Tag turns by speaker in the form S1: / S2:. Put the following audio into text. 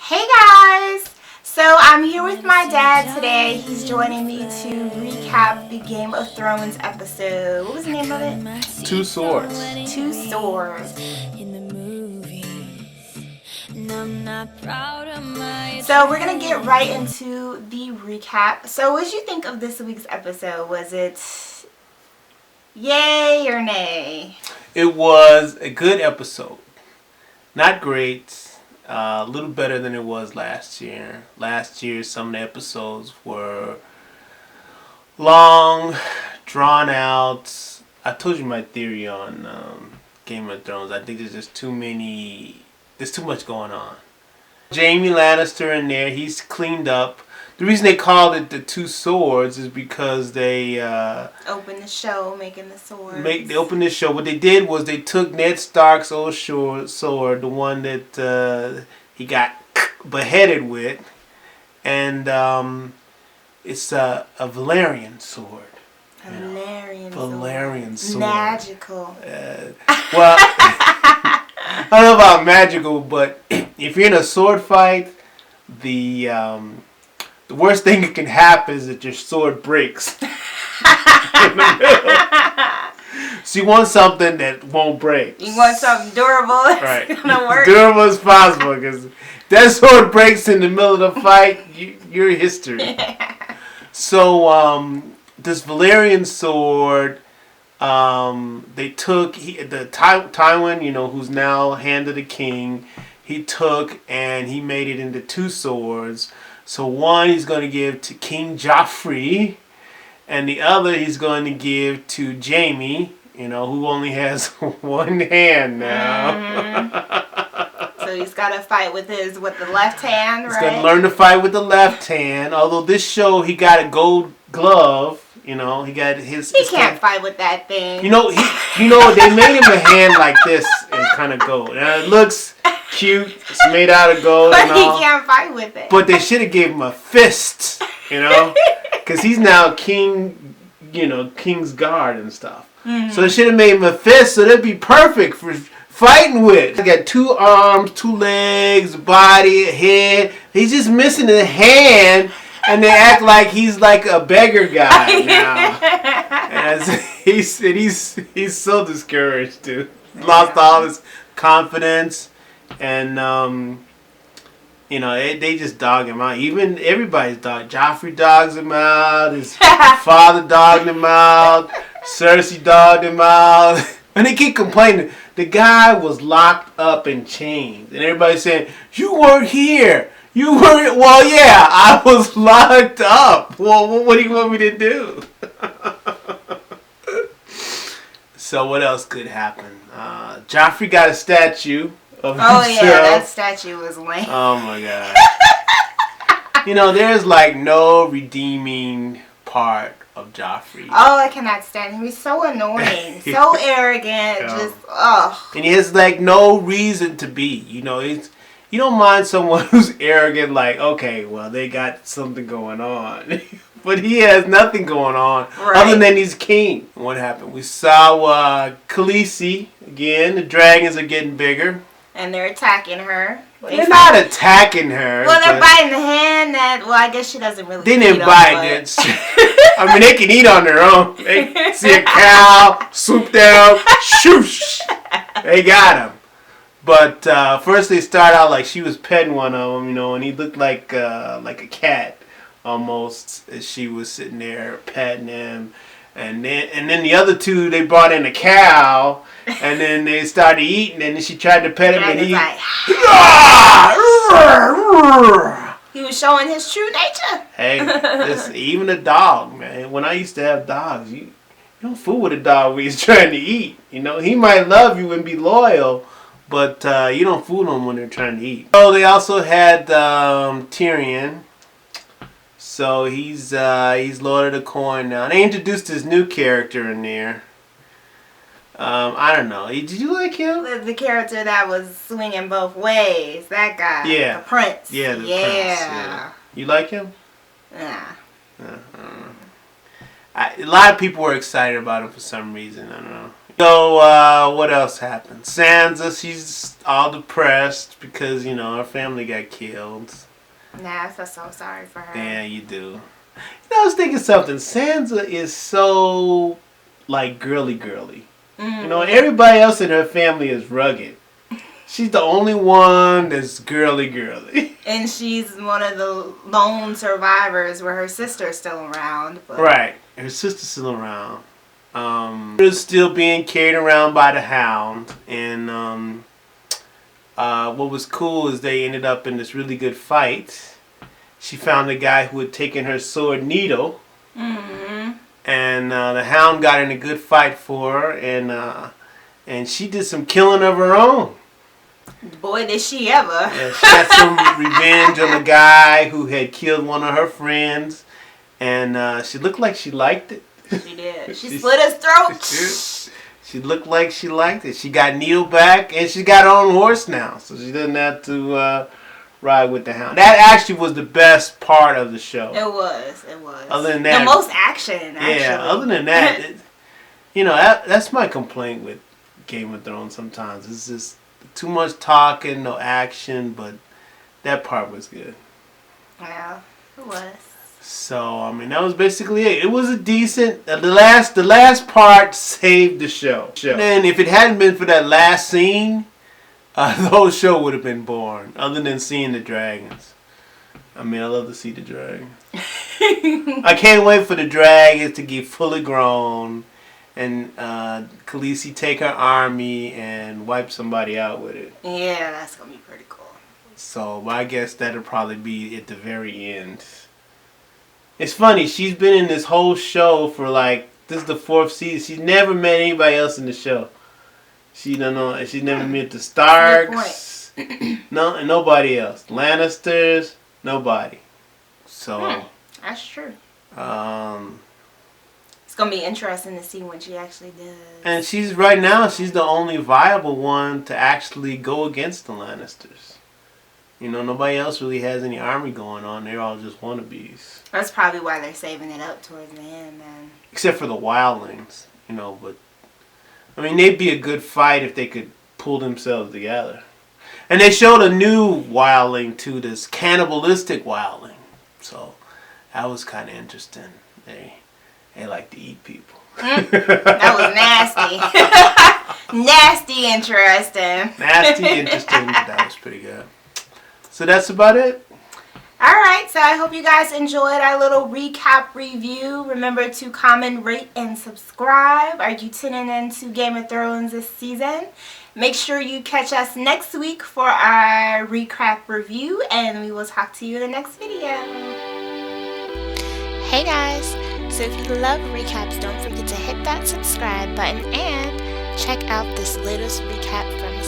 S1: Hey guys! So I'm here with my dad today. He's joining me to recap the Game of Thrones episode. What was the name of it?
S2: Two Swords.
S1: Two Swords. So we're going to get right into the recap. So what did you think of this week's episode? Was it yay or nay?
S2: It was a good episode. Not great. A little better than it was last year. Last year, some of the episodes were long, drawn out. I told you my theory on Game of Thrones. I think there's just too much going on. Jaime Lannister in there, he's cleaned up. The reason they called it the Two Swords is because they
S1: opened the show, making the swords.
S2: They opened the show. What they did was they took Ned Stark's old sword, the one that he got beheaded with, and it's a Valyrian sword. Valyrian sword.
S1: Magical.
S2: Well, I don't know about magical, but if you're in a sword fight, the worst thing that can happen is that your sword breaks. So you want something that won't break.
S1: You want something durable that's
S2: right.
S1: gonna work.
S2: Durable as possible, because that sword breaks in the middle of the fight, you're history. So this Valyrian sword, they took the Tywin, who's now Hand of the King. He took and he made it into two swords. So one he's going to give to King Joffrey, and the other he's going to give to Jaime, who only has one hand now.
S1: Mm-hmm. So he's got to fight with the left hand, right?
S2: He's going to learn to fight with the left hand. Although this show he got a gold glove. He got his.
S1: He can't fight with that thing.
S2: They made him a hand like this and kind of gold. And it looks cute. It's made out of gold.
S1: But he can't fight with it.
S2: But they should have gave him a fist, because he's now king. King's guard and stuff. Mm-hmm. So they should have made him a fist, so that'd be perfect for fighting with. He got 2 arms, 2 legs, a body, a head. He's just missing a hand. And they act like he's like a beggar guy now. And he's so discouraged, dude. Lost all his confidence. And, they just dog him out. Even everybody's dog. Joffrey dogs him out. His father dogged him out. Cersei dogged him out. And they keep complaining. The guy was locked up in chains. And everybody's saying, you weren't here. You were, well, yeah, I was locked up. Well, what do you want me to do? So what else could happen? Joffrey got a statue of himself.
S1: Yeah, that statue was lame.
S2: Oh, my God. There's like no redeeming part of Joffrey.
S1: Oh, I cannot stand him. He's so annoying. So arrogant. Just, ugh.
S2: And he has like no reason to be. You don't mind someone who's arrogant, like, okay, well, they got something going on. But he has nothing going on other than he's king. What happened? We saw Khaleesi again. The dragons are getting bigger.
S1: And they're attacking her.
S2: They're not attacking her.
S1: Well, they're biting the hand I guess she doesn't really
S2: They didn't bite it. I mean, they can eat on their own. They see a cow, swoop down, shoosh. They got him. But first they start out like she was petting one of them, and he looked like a cat almost as she was sitting there petting him. And then the other 2, they brought in a cow, and then they started eating, and then she tried to pet him, and he
S1: he was showing his true nature.
S2: Hey, even a dog, man. When I used to have dogs, you don't fool with a dog when he's trying to eat. He might love you and be loyal, but you don't fool them when they're trying to eat. So they also had Tyrion. So he's Lord of the Corn now. They introduced this new character in there. I don't know. Did you like him?
S1: The character that was swinging both ways. That guy.
S2: Yeah.
S1: The prince.
S2: Yeah, the prince. Yeah. You like him?
S1: Nah.
S2: I don't know. A lot of people were excited about him for some reason. I don't know. So, what else happened? Sansa, she's all depressed because, her family got killed.
S1: Nah, I feel so sorry for her.
S2: Yeah, you do. I was thinking something. Sansa is so, girly. Everybody else in her family is rugged. She's the only one that's girly.
S1: And she's one of the lone survivors where her sister's still around. But...
S2: Right. Her sister's still around. She's still being carried around by the Hound. And what was cool is they ended up in this really good fight. She found a guy who had taken her sword needle. Mm-hmm. And the Hound got in a good fight for her. And she did some killing of her own.
S1: Boy, did she ever.
S2: Yeah, she had some revenge on the guy who had killed one of her friends. And she looked like she liked it.
S1: She did. She slit his throat.
S2: She looked like she liked it. She got Neil back, and she got her own horse now. So she doesn't have to ride with the Hound. That actually was the best part of the show.
S1: It was.
S2: Other than that.
S1: The most action, actually.
S2: Yeah, other than that, that's my complaint with Game of Thrones sometimes. It's just too much talking, no action, but that part was good.
S1: Yeah, it was.
S2: So, that was basically it. It was a decent... The last part saved the show. And if it hadn't been for that last scene, the whole show would have been boring, other than seeing the dragons. I love to see the dragons. I can't wait for the dragons to get fully grown and Khaleesi take her army and wipe somebody out with it.
S1: Yeah, that's going to be pretty cool.
S2: So, I guess that'll probably be at the very end. It's funny, she's been in this whole show for this is the 4th season. She's never met anybody else in the show. She's never met the Starks. No, and nobody else. Lannisters, nobody. So
S1: that's true.
S2: It's
S1: gonna be interesting to see what she actually does.
S2: And she's the only viable one to actually go against the Lannisters. Nobody else really has any army going on. They're all just wannabes.
S1: That's probably why they're saving it up towards the end, then.
S2: Except for the wildlings, but... they'd be a good fight if they could pull themselves together. And they showed a new wildling, too, this cannibalistic wildling. So, that was kind of interesting. They like to eat people.
S1: That was nasty. Nasty interesting.
S2: Nasty interesting. That was pretty good. So that's about it.
S1: Alright, so I hope you guys enjoyed our little recap review. Remember to comment, rate, and subscribe. Are you tuning in to Game of Thrones this season? Make sure you catch us next week for our recap review, and we will talk to you in the next video. Hey guys, so if you love recaps, don't forget to hit that subscribe button and check out this latest recap from